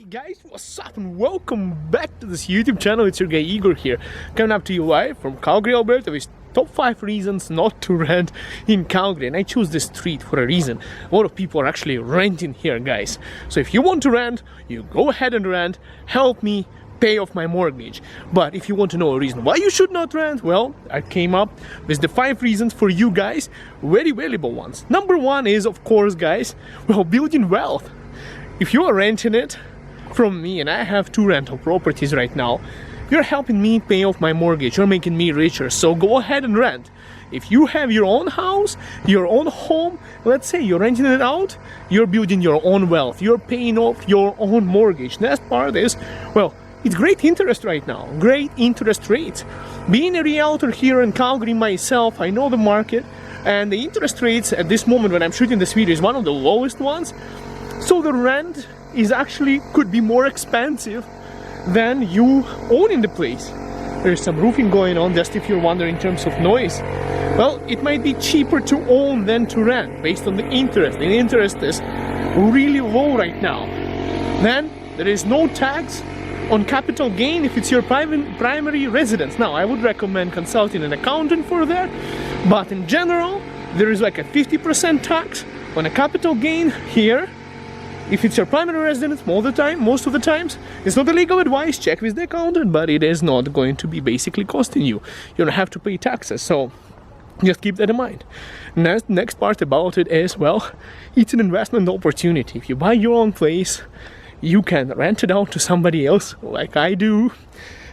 Guys, what's up and welcome back to this YouTube channel. It's your guy Igor here, coming up to you live from Calgary, Alberta with top 5 reasons not to rent in Calgary. And I choose this street for a reason. A lot of people are actually renting here, guys. So if you want to rent, you go ahead and rent. Help me pay off my mortgage. But if you want to know a reason why you should not rent, well, I came up with the 5 reasons for you guys, very valuable ones. Number 1 is, of course, guys, well, building wealth. If you are renting it from me, and I have 2 rental properties right now, you're helping me pay off my mortgage, you're making me richer, so go ahead and rent. If you have your own house, your own home, let's say you're renting it out, you're building your own wealth, you're paying off your own mortgage. Next part is, well, it's great interest right now, great interest rates. Being a realtor here in Calgary myself, I know the market, and the interest rates at this moment when I'm shooting this video is one of the lowest ones. So the rent is actually could be more expensive than you owning the place. There's some roofing going on, just if you're wondering in terms of noise. Well, it might be cheaper to own than to rent based on the interest. The interest is really low right now. Then there is no tax on capital gain if it's your primary residence. Now, I would recommend consulting an accountant for that, but in general, there is like a 50% tax on a capital gain here. If it's your primary residence, most of the times, it's not a legal advice, check with the accountant, but it is not going to be basically costing you. You don't have to pay taxes, so just keep that in mind. Next part about it is, well, it's an investment opportunity. If you buy your own place, you can rent it out to somebody else, like I do.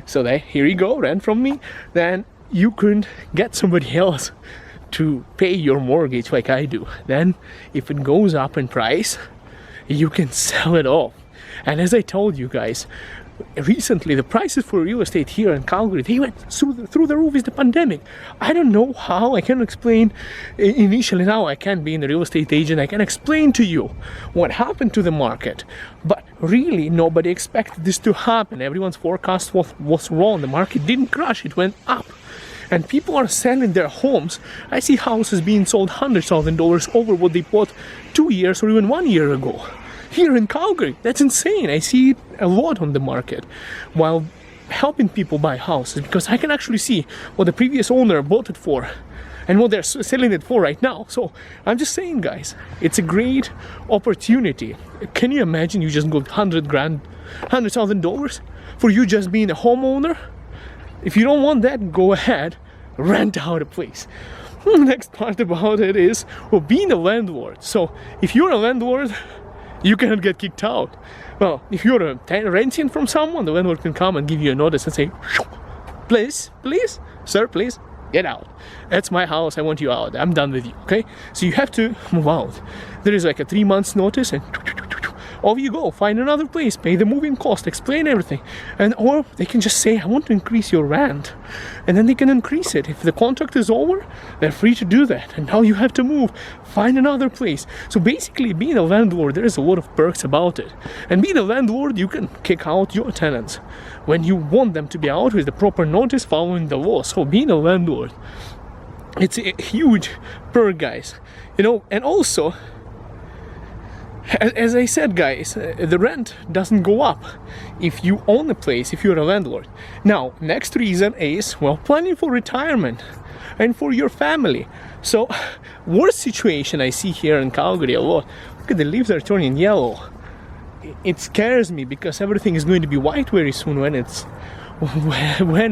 So that, here you go, rent from me. Then you can get somebody else to pay your mortgage like I do. Then, if it goes up in price, you can sell it off. And as I told you guys, recently the prices for real estate here in Calgary, they went through the roof with the pandemic. I don't know how. I can explain initially. Now I can't be a real estate agent, I can explain to you what happened to the market, but really nobody expected this to happen. Everyone's forecast was wrong. The market didn't crash, it went up. And people are selling their homes. I see houses being sold $100,000 over what they bought 2 years or even 1 year ago. Here in Calgary, that's insane. I see it a lot on the market while helping people buy houses, because I can actually see what the previous owner bought it for and what they're selling it for right now. So I'm just saying, guys, it's a great opportunity. Can you imagine you just got $100,000 for you just being a homeowner? If you don't want that, go ahead, rent out a place. The next part about it is, well, being a landlord. So if you're a landlord, you cannot get kicked out. Well, if you're renting from someone, the landlord can come and give you a notice and say, please, sir, please, get out. That's my house, I want you out, I'm done with you, okay? So you have to move out. There is like a 3 months notice, and off you go, find another place, pay the moving cost, explain everything. And or they can just say, I want to increase your rent. And then they can increase it. If the contract is over, they're free to do that. And now you have to move, find another place. So basically, being a landlord, there is a lot of perks about it. And being a landlord, you can kick out your tenants when you want them to be out with the proper notice following the law. So being a landlord, it's a huge perk, guys. You know, and also, as I said, guys, the rent doesn't go up if you own a place, if you're a landlord. Now, next reason is, well, planning for retirement and for your family. So, worst situation I see here in Calgary a lot. Look at the leaves are turning yellow. It scares me because everything is going to be white very soon when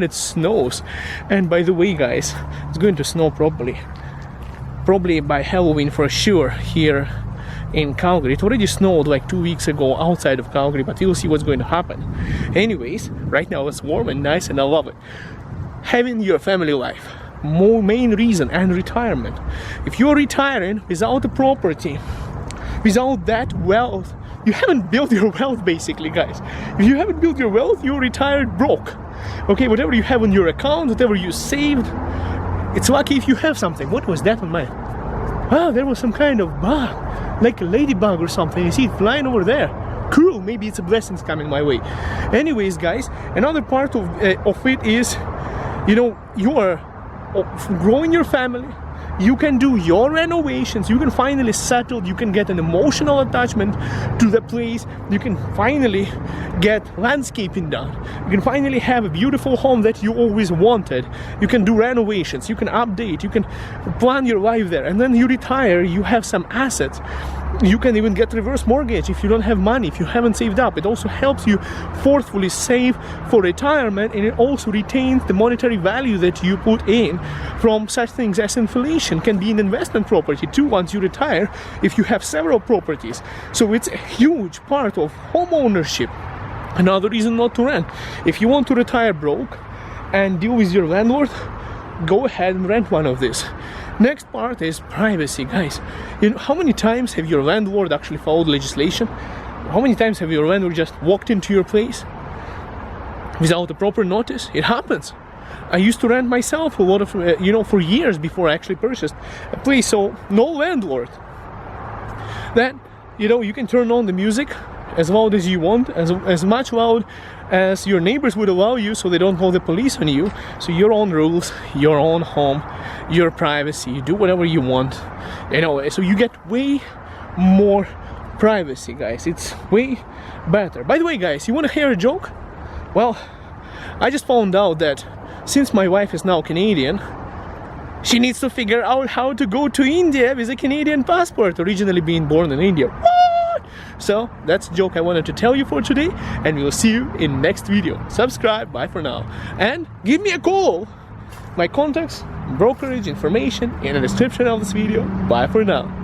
it snows. And by the way, guys, it's going to snow probably by Halloween for sure here in Calgary. It already snowed like 2 weeks ago outside of Calgary, but you'll see what's going to happen. Anyways, right now it's warm and nice and I love it. Having your family life, main reason, and retirement. If you're retiring without a property, without that wealth, you haven't built your wealth basically, guys. If you haven't built your wealth, you're retired broke. Okay, whatever you have on your account, whatever you saved, it's lucky if you have something. What was that on mine? Ah, there was some kind of bug, like a ladybug or something. You see it flying over there. Cool, maybe it's a blessings coming my way. Anyways, guys, another part of it is, you know, you are growing your family, you can do your renovations, you can finally settle, you can get an emotional attachment to the place, you can finally get landscaping done, you can finally have a beautiful home that you always wanted, you can do renovations, you can update, you can plan your life there, and then you retire, you have some assets. You can even get reverse mortgage if you don't have money, if you haven't saved up. It also helps you forcefully save for retirement, and it also retains the monetary value that you put in from such things as inflation. Can be an investment property too once you retire if you have several properties. So it's a huge part of home ownership. Another reason not to rent. If you want to retire broke and deal with your landlord, go ahead and rent one of these. Next part is privacy, guys. You know, how many times have your landlord actually followed legislation? How many times have your landlord just walked into your place without a proper notice? It happens. I used to rent myself a lot of, for years before I actually purchased a place. So no landlord. Then, you can turn on the music as loud as you want, as much loud as your neighbors would allow you, so they don't call the police on you. So your own rules, your own home, your privacy, you do whatever you want, so you get way more privacy, guys. It's way better. By the way, guys, you want to hear a joke? Well, I just found out that since my wife is now Canadian, she needs to figure out how to go to India with a Canadian passport, originally being born in India. So that's a joke I wanted to tell you for today, and we'll see you in next video. Subscribe, bye for now, and give me a call. My contacts, brokerage information in the description of this video. Bye for now.